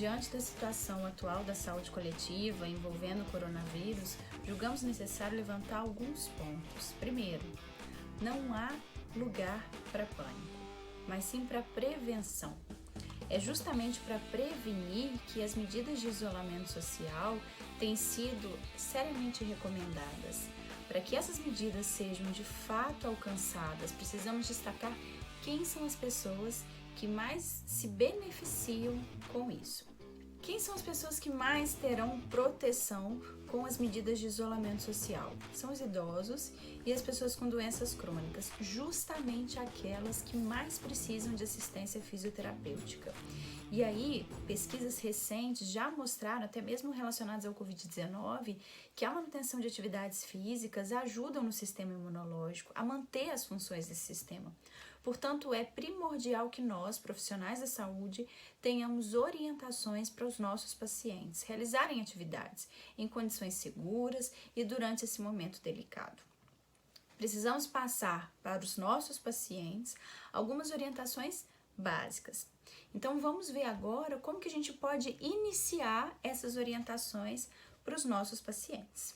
diante da situação atual da saúde coletiva envolvendo o coronavírus, julgamos necessário levantar alguns pontos. Primeiro, não há lugar para pânico, mas sim para prevenção. É justamente para prevenir que as medidas de isolamento social têm sido seriamente recomendadas. Para que essas medidas sejam de fato alcançadas, precisamos destacar quem são as pessoas que mais se beneficiam com isso. Quem são as pessoas que mais terão proteção com as medidas de isolamento social? São os idosos e as pessoas com doenças crônicas, justamente aquelas que mais precisam de assistência fisioterapêutica. E aí, pesquisas recentes já mostraram, até mesmo relacionadas ao Covid-19, que a manutenção de atividades físicas ajudam no sistema imunológico a manter as funções desse sistema. Portanto, é primordial que nós, profissionais da saúde, tenhamos orientações para os nossos pacientes realizarem atividades em condições seguras e durante esse momento delicado. Precisamos passar para os nossos pacientes algumas orientações básicas. Então, vamos ver agora como que a gente pode iniciar essas orientações para os nossos pacientes.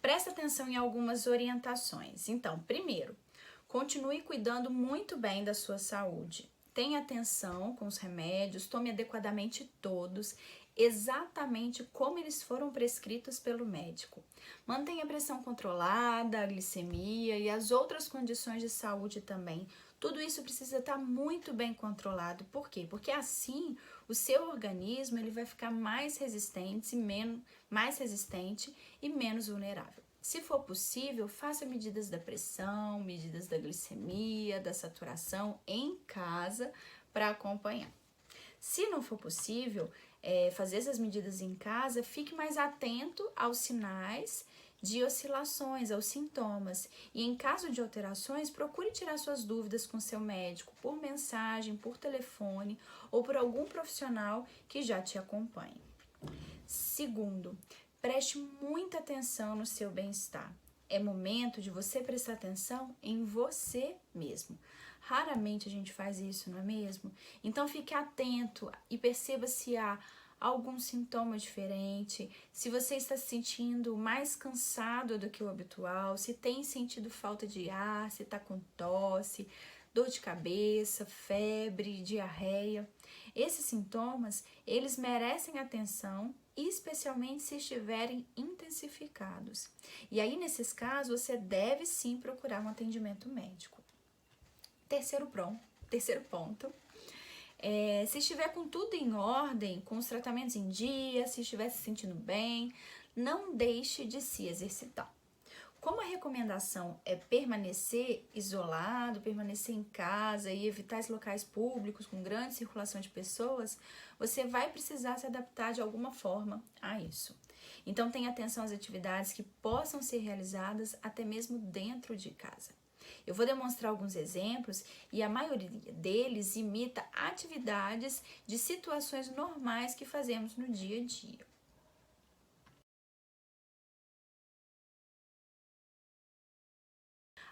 Presta atenção em algumas orientações. Então, primeiro, continue cuidando muito bem da sua saúde. Tenha atenção com os remédios, tome adequadamente todos, exatamente como eles foram prescritos pelo médico. Mantenha a pressão controlada, a glicemia e as outras condições de saúde também. Tudo isso precisa estar muito bem controlado. Por quê? Porque assim o seu organismo ele vai ficar mais resistente e menos vulnerável. Se for possível, faça medidas da pressão, medidas da glicemia, da saturação em casa para acompanhar. Se não for possível fazer essas medidas em casa, fique mais atento aos sinais de oscilações, aos sintomas. E em caso de alterações, procure tirar suas dúvidas com seu médico por mensagem, por telefone ou por algum profissional que já te acompanhe. Segundo, preste muita atenção no seu bem-estar. É momento de você prestar atenção em você mesmo. Raramente a gente faz isso, não é mesmo? Então fique atento e perceba se há algum sintoma diferente, se você está se sentindo mais cansado do que o habitual, se tem sentido falta de ar, se está com tosse, dor de cabeça, febre, diarreia. Esses sintomas, eles merecem atenção, especialmente se estiverem intensificados. E aí, nesses casos, você deve sim procurar um atendimento médico. Terceiro ponto. Se estiver com tudo em ordem, com os tratamentos em dia, se estiver se sentindo bem, não deixe de se exercitar. Como a recomendação é permanecer isolado, permanecer em casa e evitar os locais públicos com grande circulação de pessoas, você vai precisar se adaptar de alguma forma a isso. Então, tenha atenção às atividades que possam ser realizadas até mesmo dentro de casa. Eu vou demonstrar alguns exemplos e a maioria deles imita atividades de situações normais que fazemos no dia a dia.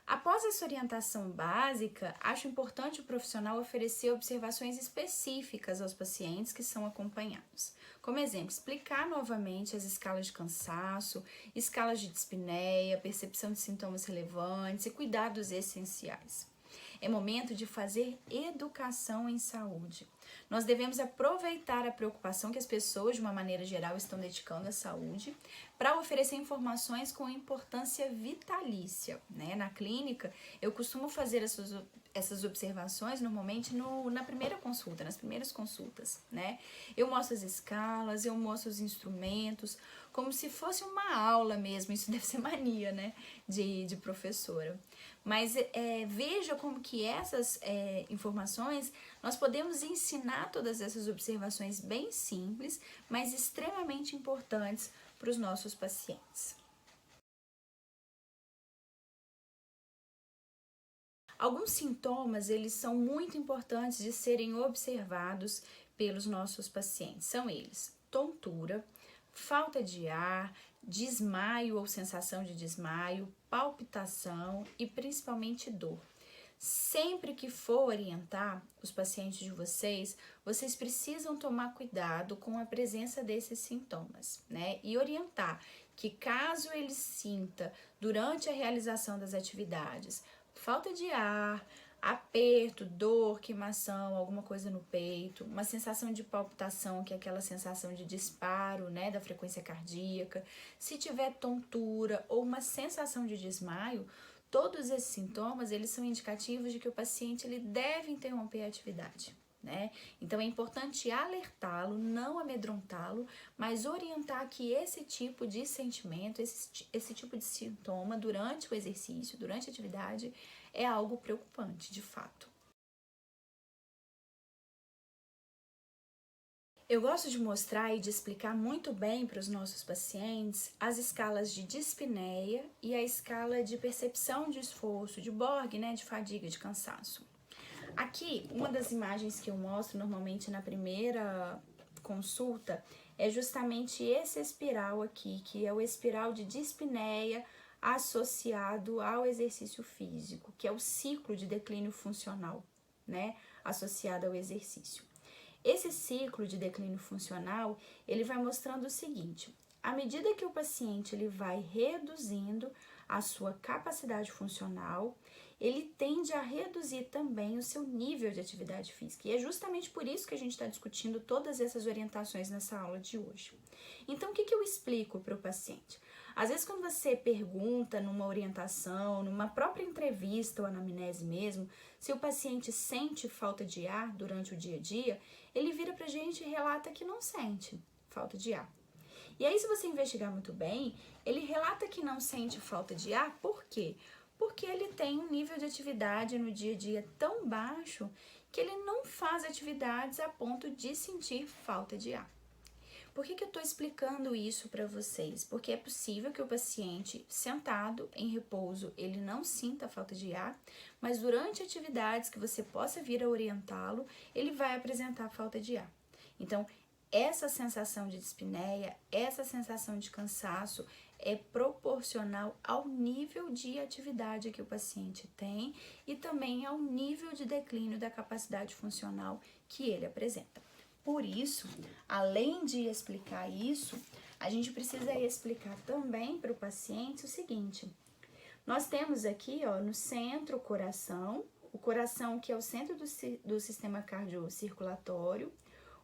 Após essa orientação básica, acho importante o profissional oferecer observações específicas aos pacientes que são acompanhados. Como exemplo, explicar novamente as escalas de cansaço, escalas de dispneia, percepção de sintomas relevantes e cuidados essenciais. É momento de fazer educação em saúde. Nós devemos aproveitar a preocupação que as pessoas, de uma maneira geral, estão dedicando à saúde para oferecer informações com importância vitalícia, né? Na clínica, eu costumo fazer essas observações normalmente na primeira consulta, nas primeiras consultas, né? Eu mostro as escalas, eu mostro os instrumentos, como se fosse uma aula mesmo. Isso deve ser mania, né? De professora. Mas veja como que essas informações, nós podemos ensinar todas essas observações bem simples, mas extremamente importantes para os nossos pacientes. Alguns sintomas, eles são muito importantes de serem observados pelos nossos pacientes. São eles: tontura, falta de ar, desmaio ou sensação de desmaio, palpitação e principalmente dor. Sempre que for orientar os pacientes de vocês, vocês precisam tomar cuidado com a presença desses sintomas, né? E orientar que caso ele sinta durante a realização das atividades falta de ar, aperto, dor, queimação, alguma coisa no peito, uma sensação de palpitação, que é aquela sensação de disparo, né, da frequência cardíaca, se tiver tontura ou uma sensação de desmaio, todos esses sintomas, eles são indicativos de que o paciente ele deve interromper a atividade, né? Então é importante alertá-lo, não amedrontá-lo, mas orientar que esse tipo de sentimento, esse tipo de sintoma durante o exercício, durante a atividade, é algo preocupante, de fato. Eu gosto de mostrar e de explicar muito bem para os nossos pacientes as escalas de dispneia e a escala de percepção de esforço, de Borg, né, de fadiga, de cansaço. Aqui, uma das imagens que eu mostro normalmente na primeira consulta é justamente esse espiral aqui, que é o espiral de dispneia associado ao exercício físico, que é o ciclo de declínio funcional, né, associado ao exercício. Esse ciclo de declínio funcional, ele vai mostrando o seguinte: à medida que o paciente ele vai reduzindo a sua capacidade funcional, ele tende a reduzir também o seu nível de atividade física. E é justamente por isso que a gente está discutindo todas essas orientações nessa aula de hoje. Então, o que eu explico para o paciente? Às vezes, quando você pergunta numa orientação, numa própria entrevista ou anamnese mesmo, se o paciente sente falta de ar durante o dia a dia, ele vira pra gente e relata que não sente falta de ar. E aí, se você investigar muito bem, ele relata que não sente falta de ar, por quê? Porque ele tem um nível de atividade no dia a dia tão baixo que ele não faz atividades a ponto de sentir falta de ar. Por que eu estou explicando isso para vocês? Porque é possível que o paciente sentado em repouso ele não sinta falta de ar, mas durante atividades que você possa vir a orientá-lo, ele vai apresentar falta de ar. Então, essa sensação de dispneia, essa sensação de cansaço é proporcional ao nível de atividade que o paciente tem e também ao nível de declínio da capacidade funcional que ele apresenta. Por isso, além de explicar isso, a gente precisa explicar também para o paciente o seguinte: nós temos aqui, ó, no centro o coração que é o centro do sistema cardiocirculatório,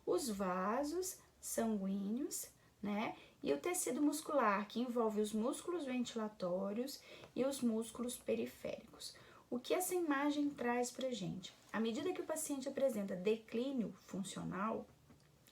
os vasos sanguíneos, né? E o tecido muscular, que envolve os músculos ventilatórios e os músculos periféricos. O que essa imagem traz pra gente? À medida que o paciente apresenta declínio funcional,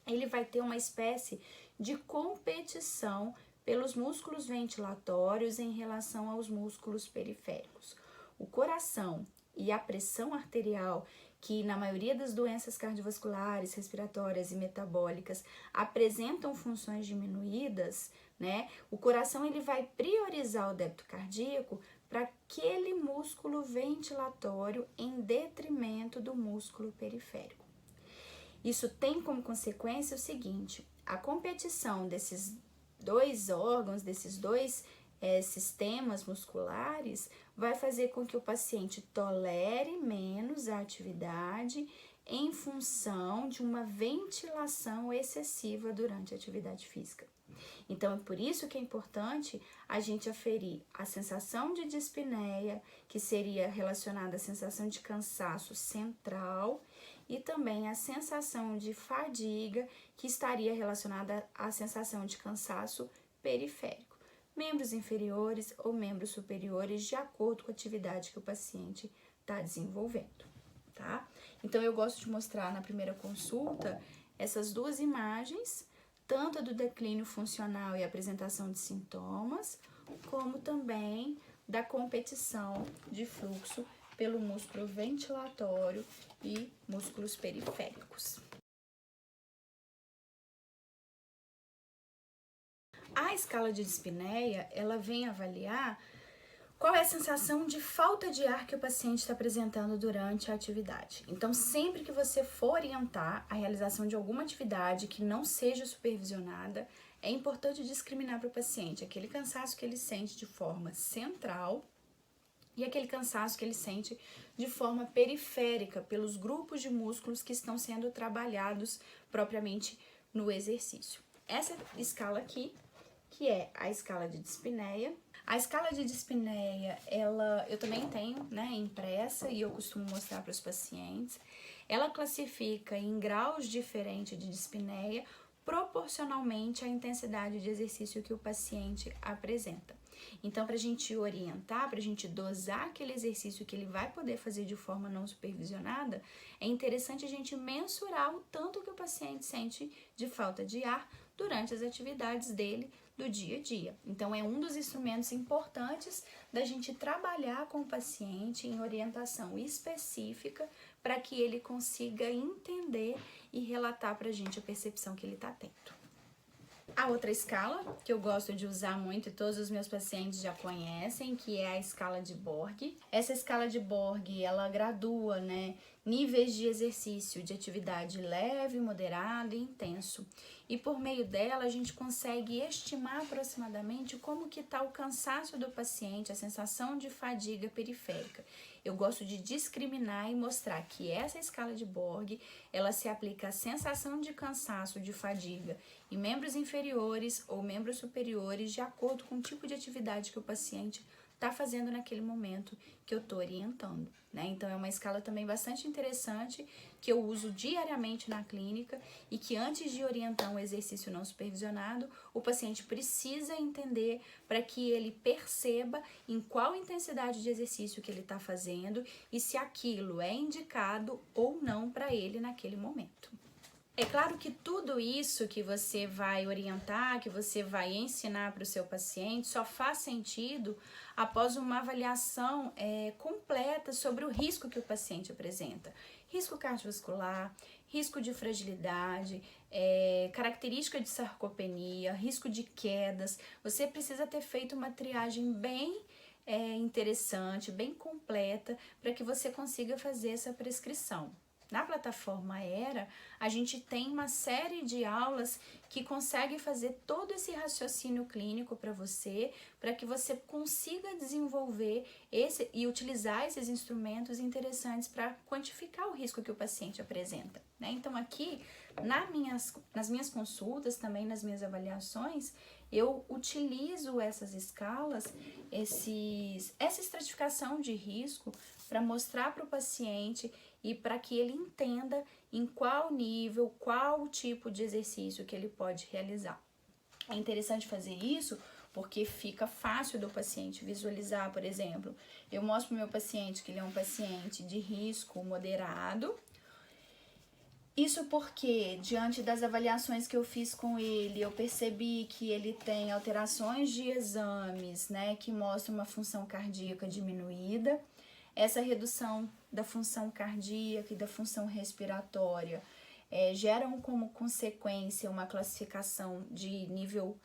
ele vai ter uma espécie de competição pelos músculos ventilatórios em relação aos músculos periféricos. O coração e a pressão arterial, que na maioria das doenças cardiovasculares, respiratórias e metabólicas apresentam funções diminuídas, né? O coração ele vai priorizar o débito cardíaco para aquele músculo ventilatório em detrimento do músculo periférico. Isso tem como consequência o seguinte: a competição desses dois órgãos, desses dois sistemas musculares, vai fazer com que o paciente tolere menos a atividade em função de uma ventilação excessiva durante a atividade física. Então, é por isso que é importante a gente aferir a sensação de dispneia, que seria relacionada à sensação de cansaço central, e também a sensação de fadiga, que estaria relacionada à sensação de cansaço periférico. Membros inferiores ou membros superiores, de acordo com a atividade que o paciente está desenvolvendo, tá? Então, eu gosto de mostrar na primeira consulta essas duas imagens, tanto a do declínio funcional e apresentação de sintomas, como também da competição de fluxo pelo músculo ventilatório e músculos periféricos. A escala de dispneia, ela vem avaliar qual é a sensação de falta de ar que o paciente está apresentando durante a atividade. Então, sempre que você for orientar a realização de alguma atividade que não seja supervisionada, é importante discriminar para o paciente aquele cansaço que ele sente de forma central e aquele cansaço que ele sente de forma periférica pelos grupos de músculos que estão sendo trabalhados propriamente no exercício. Essa escala aqui, que é a escala de dispneia. A escala de dispneia, eu também tenho, né, impressa e eu costumo mostrar para os pacientes. Ela classifica em graus diferentes de dispneia proporcionalmente à intensidade de exercício que o paciente apresenta. Então, para a gente orientar, para a gente dosar aquele exercício que ele vai poder fazer de forma não supervisionada, é interessante a gente mensurar o tanto que o paciente sente de falta de ar durante as atividades dele do dia a dia. Então, é um dos instrumentos importantes da gente trabalhar com o paciente em orientação específica para que ele consiga entender e relatar para a gente a percepção que ele está tendo. A outra escala, que eu gosto de usar muito e todos os meus pacientes já conhecem, que é a escala de Borg. Essa escala de Borg, ela gradua, né, níveis de exercício de atividade leve, moderado e intenso. E por meio dela, a gente consegue estimar aproximadamente como que está o cansaço do paciente, a sensação de fadiga periférica. Eu gosto de discriminar e mostrar que essa escala de Borg, ela se aplica à sensação de cansaço, de fadiga em membros inferiores ou membros superiores, de acordo com o tipo de atividade que o paciente está fazendo naquele momento que eu estou orientando, né? Então, é uma escala também bastante interessante que eu uso diariamente na clínica e que antes de orientar um exercício não supervisionado, o paciente precisa entender para que ele perceba em qual intensidade de exercício que ele está fazendo e se aquilo é indicado ou não para ele naquele momento. É claro que tudo isso que você vai orientar, que você vai ensinar para o seu paciente, só faz sentido após uma avaliação completa sobre o risco que o paciente apresenta. Risco cardiovascular, risco de fragilidade, característica de sarcopenia, risco de quedas. Você precisa ter feito uma triagem bem interessante, bem completa, para que você consiga fazer essa prescrição. Na plataforma ERA, a gente tem uma série de aulas que consegue fazer todo esse raciocínio clínico para você, para que você consiga desenvolver e utilizar esses instrumentos interessantes para quantificar o risco que o paciente apresenta, né? Então, aqui, nas minhas consultas, também nas minhas avaliações, eu utilizo essas escalas, essa estratificação de risco para mostrar para o paciente e para que ele entenda em qual nível, qual tipo de exercício que ele pode realizar. É interessante fazer isso porque fica fácil do paciente visualizar, por exemplo. Eu mostro para o meu paciente que ele é um paciente de risco moderado. Isso porque, diante das avaliações que eu fiz com ele, eu percebi que ele tem alterações de exames, né, que mostram uma função cardíaca diminuída. Essa redução da função cardíaca e da função respiratória geram como consequência uma classificação de nível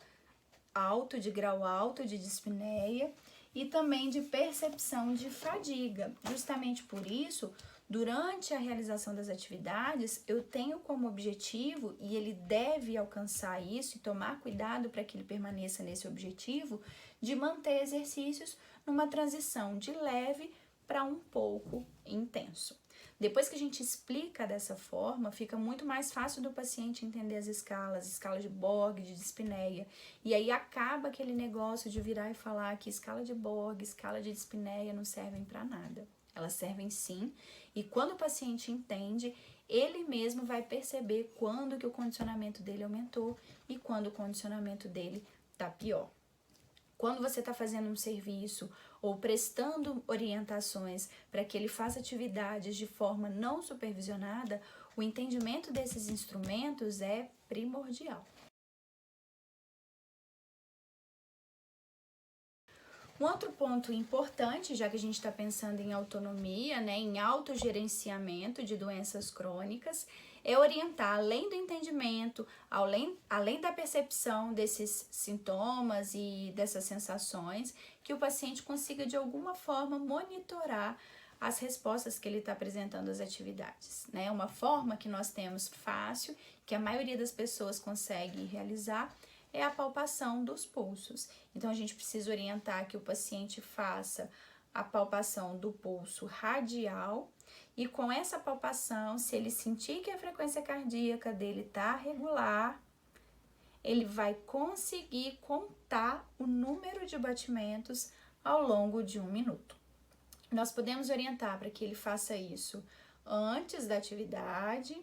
alto, de grau alto de dispneia e também de percepção de fadiga. Justamente por isso, durante a realização das atividades, eu tenho como objetivo, e ele deve alcançar isso e tomar cuidado para que ele permaneça nesse objetivo, de manter exercícios numa transição de leve para um pouco intenso. Depois que a gente explica dessa forma, fica muito mais fácil do paciente entender as escalas de Borg, de dispneia, e aí acaba aquele negócio de virar e falar que escala de Borg, escala de dispneia não servem para nada. Elas servem sim, e quando o paciente entende, ele mesmo vai perceber quando que o condicionamento dele aumentou e quando o condicionamento dele tá pior. Quando você está fazendo um serviço ou prestando orientações para que ele faça atividades de forma não supervisionada, o entendimento desses instrumentos é primordial. Um outro ponto importante, já que a gente está pensando em autonomia, né, em autogerenciamento de doenças crônicas, é orientar, além do entendimento, além da percepção desses sintomas e dessas sensações, que o paciente consiga de alguma forma monitorar as respostas que ele está apresentando às atividades, né? Uma forma que nós temos fácil, que a maioria das pessoas consegue realizar, é a palpação dos pulsos. Então, a gente precisa orientar que o paciente faça a palpação do pulso radial e com essa palpação, se ele sentir que a frequência cardíaca dele está regular, ele vai conseguir contar o número de batimentos ao longo de 1 minuto. Nós podemos orientar para que ele faça isso antes da atividade,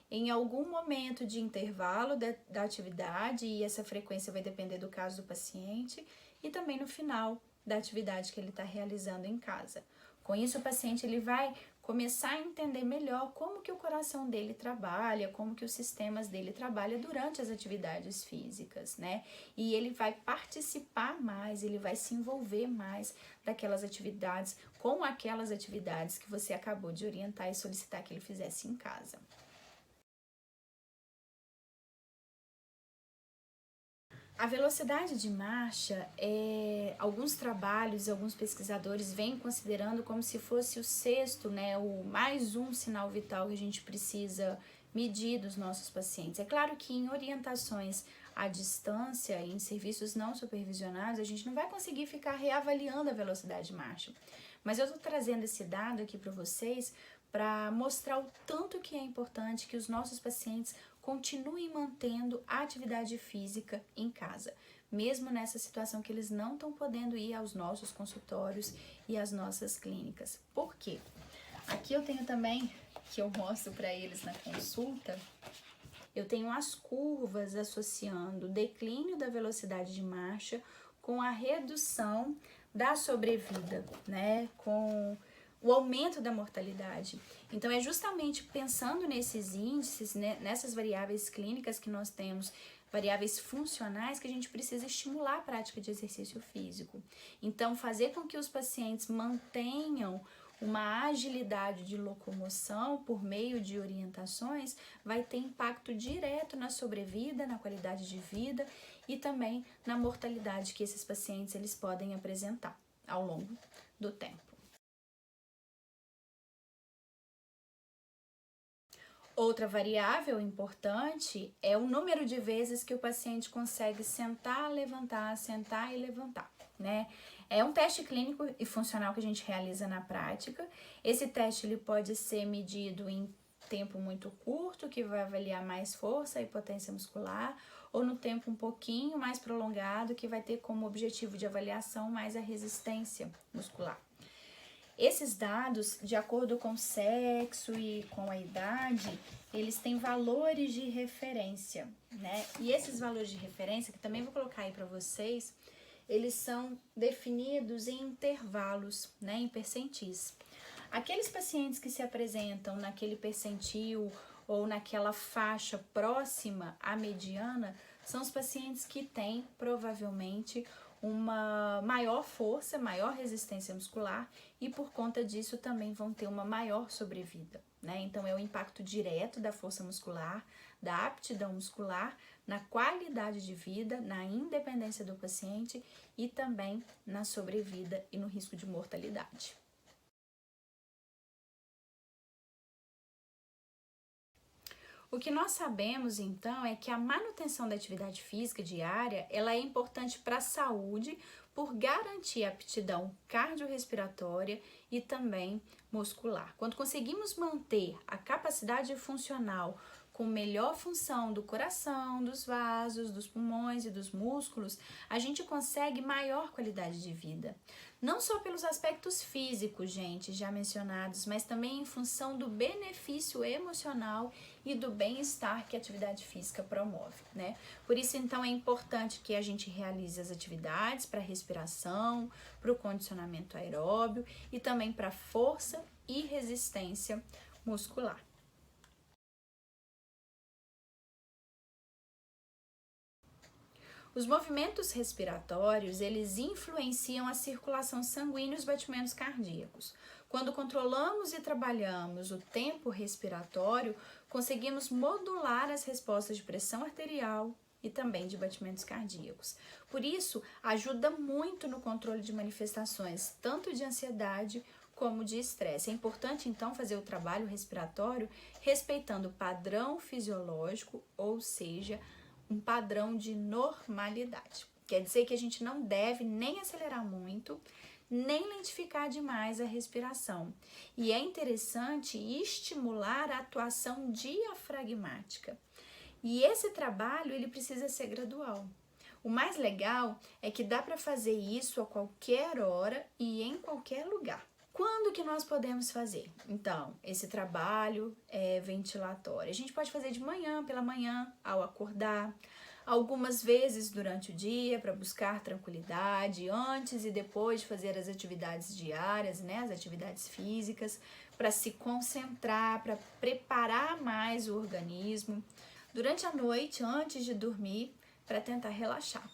em algum momento de intervalo da atividade, e essa frequência vai depender do caso do paciente, e também no final da atividade que ele está realizando em casa. Com isso, o paciente ele vai começar a entender melhor como que o coração dele trabalha, como que os sistemas dele trabalham durante as atividades físicas, né? E ele vai participar mais, ele vai se envolver mais daquelas atividades, com aquelas atividades que você acabou de orientar e solicitar que ele fizesse em casa. A velocidade de marcha, alguns trabalhos, alguns pesquisadores vêm considerando como se fosse o sexto, né, o mais um sinal vital que a gente precisa medir dos nossos pacientes. É claro que em orientações à distância e em serviços não supervisionados, a gente não vai conseguir ficar reavaliando a velocidade de marcha. Mas eu estou trazendo esse dado aqui para vocês para mostrar o tanto que é importante que os nossos pacientes continuem mantendo a atividade física em casa, mesmo nessa situação que eles não estão podendo ir aos nossos consultórios e às nossas clínicas. Por quê? Aqui eu tenho também, que eu mostro para eles na consulta, eu tenho as curvas associando o declínio da velocidade de marcha com a redução da sobrevida, né? Com o aumento da mortalidade. Então, é justamente pensando nesses índices, né, nessas variáveis clínicas que nós temos, variáveis funcionais, que a gente precisa estimular a prática de exercício físico. Então, fazer com que os pacientes mantenham uma agilidade de locomoção por meio de orientações vai ter impacto direto na sobrevida, na qualidade de vida e também na mortalidade que esses pacientes eles podem apresentar ao longo do tempo. Outra variável importante é o número de vezes que o paciente consegue sentar e levantar, né? É um teste clínico e funcional que a gente realiza na prática. Esse teste ele pode ser medido em tempo muito curto, que vai avaliar mais força e potência muscular, ou no tempo um pouquinho mais prolongado, que vai ter como objetivo de avaliação mais a resistência muscular. Esses dados, de acordo com o sexo e com a idade, eles têm valores de referência, né? E esses valores de referência, que também vou colocar aí para vocês, eles são definidos em intervalos, né? Em percentis. Aqueles pacientes que se apresentam naquele percentil ou naquela faixa próxima à mediana, são os pacientes que têm, provavelmente, uma maior força, maior resistência muscular e por conta disso também vão ter uma maior sobrevida, né? Então é o impacto direto da força muscular, da aptidão muscular, na qualidade de vida, na independência do paciente e também na sobrevida e no risco de mortalidade. O que nós sabemos, então, é que a manutenção da atividade física diária, ela é importante para a saúde por garantir a aptidão cardiorrespiratória e também muscular. Quando conseguimos manter a capacidade funcional com melhor função do coração, dos vasos, dos pulmões e dos músculos, a gente consegue maior qualidade de vida. Não só pelos aspectos físicos, gente, já mencionados, mas também em função do benefício emocional e do bem-estar que a atividade física promove, né? Por isso, então, é importante que a gente realize as atividades para respiração, para o condicionamento aeróbio e também para força e resistência muscular. Os movimentos respiratórios, eles influenciam a circulação sanguínea e os batimentos cardíacos. Quando controlamos e trabalhamos o tempo respiratório, conseguimos modular as respostas de pressão arterial e também de batimentos cardíacos. Por isso, ajuda muito no controle de manifestações, tanto de ansiedade como de estresse. É importante, então, fazer o trabalho respiratório respeitando o padrão fisiológico, ou seja, um padrão de normalidade. Quer dizer que a gente não deve nem acelerar muito, nem lentificar demais a respiração. E é interessante estimular a atuação diafragmática. E esse trabalho ele precisa ser gradual. O mais legal é que dá para fazer isso a qualquer hora e em qualquer lugar. Quando que nós podemos fazer? Então, esse trabalho ventilatório. A gente pode fazer de manhã, pela manhã, ao acordar, algumas vezes durante o dia para buscar tranquilidade, antes e depois de fazer as atividades diárias, né, as atividades físicas, para se concentrar, para preparar mais o organismo. Durante a noite, antes de dormir, para tentar relaxar.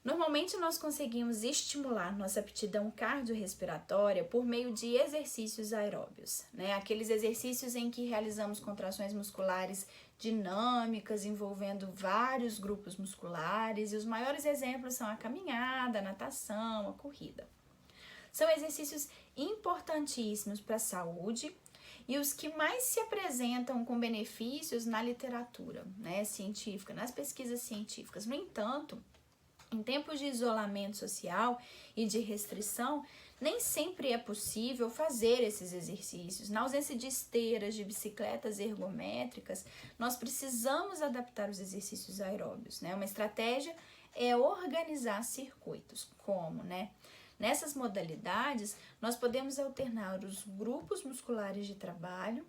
Normalmente nós conseguimos estimular nossa aptidão cardiorrespiratória por meio de exercícios aeróbios, né? Aqueles exercícios em que realizamos contrações musculares dinâmicas envolvendo vários grupos musculares, e os maiores exemplos são a caminhada, a natação, a corrida. São exercícios importantíssimos para a saúde e os que mais se apresentam com benefícios na literatura, né, científica, nas pesquisas científicas. No entanto, em tempos de isolamento social e de restrição, nem sempre é possível fazer esses exercícios. Na ausência de esteiras, de bicicletas ergométricas, nós precisamos adaptar os exercícios aeróbios, né? Uma estratégia é organizar circuitos, como, né? Nessas modalidades, nós podemos alternar os grupos musculares de trabalho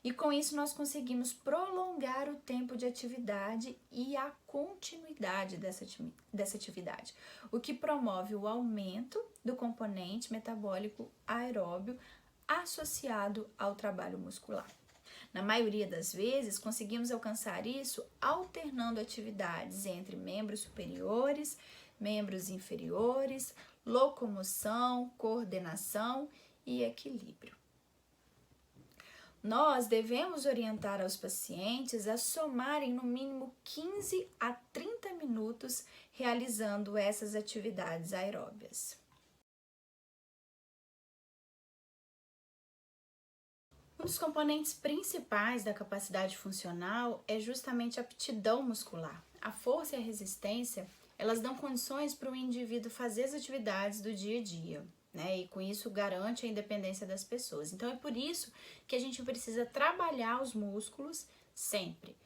e com isso nós conseguimos prolongar o tempo de atividade e a continuidade dessa atividade, o que promove o aumento do componente metabólico aeróbio associado ao trabalho muscular. Na maioria das vezes, conseguimos alcançar isso alternando atividades entre membros superiores, membros inferiores, locomoção, coordenação e equilíbrio. Nós devemos orientar aos pacientes a somarem no mínimo 15 a 30 minutos realizando essas atividades aeróbias. Um dos componentes principais da capacidade funcional é justamente a aptidão muscular. A força e a resistência, elas dão condições para o indivíduo fazer as atividades do dia a dia, né? E com isso garante a independência das pessoas. Então é por isso que a gente precisa trabalhar os músculos sempre,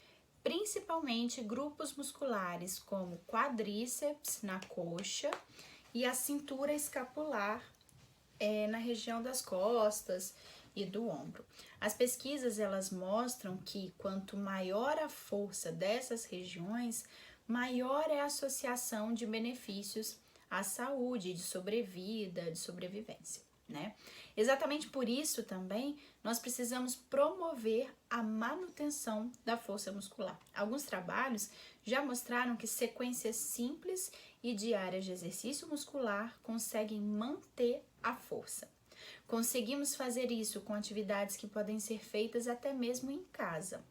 principalmente grupos musculares como quadríceps na coxa e a cintura escapular na região das costas e do ombro. As pesquisas elas mostram que quanto maior a força dessas regiões, maior é a associação de benefícios à saúde, de sobrevida, de sobrevivência, né? Exatamente por isso também nós precisamos promover a manutenção da força muscular. Alguns trabalhos já mostraram que sequências simples e diárias de exercício muscular conseguem manter a força. Conseguimos fazer isso com atividades que podem ser feitas até mesmo em casa.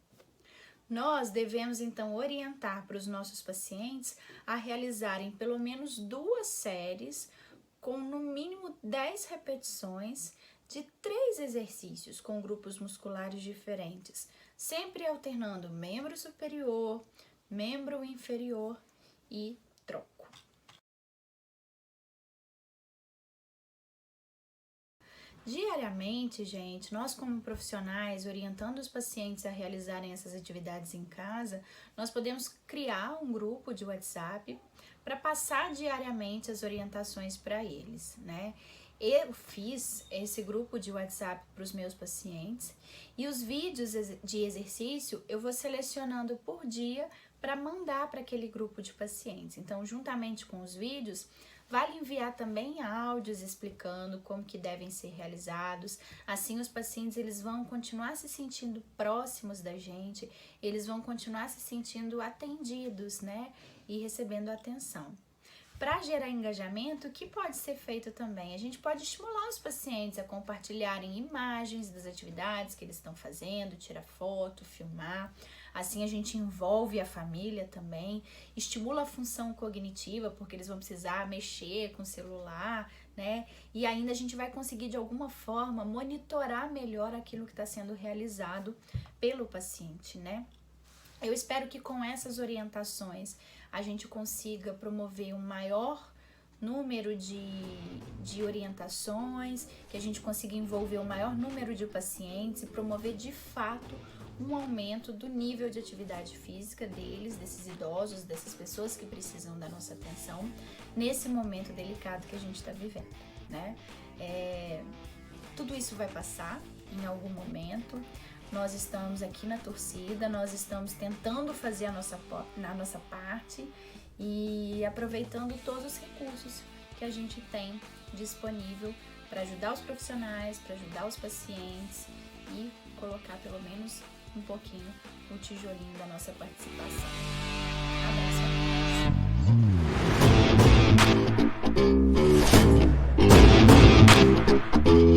Nós devemos então orientar para os nossos pacientes a realizarem pelo menos 2 séries com no mínimo 10 repetições de 3 exercícios com grupos musculares diferentes, sempre alternando membro superior, membro inferior e tronco. Diariamente, gente, nós como profissionais, orientando os pacientes a realizarem essas atividades em casa, nós podemos criar um grupo de WhatsApp para passar diariamente as orientações para eles, né? Eu fiz esse grupo de WhatsApp para os meus pacientes e os vídeos de exercício eu vou selecionando por dia para mandar para aquele grupo de pacientes. Então, juntamente com os vídeos, vale enviar também áudios explicando como que devem ser realizados. Assim os pacientes eles vão continuar se sentindo próximos da gente, eles vão continuar se sentindo atendidos, né? E recebendo atenção. Para gerar engajamento, o que pode ser feito também? A gente pode estimular os pacientes a compartilharem imagens das atividades que eles estão fazendo, tirar foto, filmar. Assim a gente envolve a família também, estimula a função cognitiva, porque eles vão precisar mexer com o celular, né? E ainda a gente vai conseguir de alguma forma monitorar melhor aquilo que está sendo realizado pelo paciente, né? Eu espero que com essas orientações a gente consiga promover um maior número de orientações, que a gente consiga envolver o maior número de pacientes e promover de fato um aumento do nível de atividade física deles, desses idosos, dessas pessoas que precisam da nossa atenção nesse momento delicado que a gente está vivendo, né? Tudo isso vai passar em algum momento. Nós estamos aqui na torcida, nós estamos tentando fazer a nossa parte e aproveitando todos os recursos que a gente tem disponível para ajudar os profissionais, para ajudar os pacientes e colocar pelo menos um pouquinho o tijolinho da nossa participação. Abraço a todos.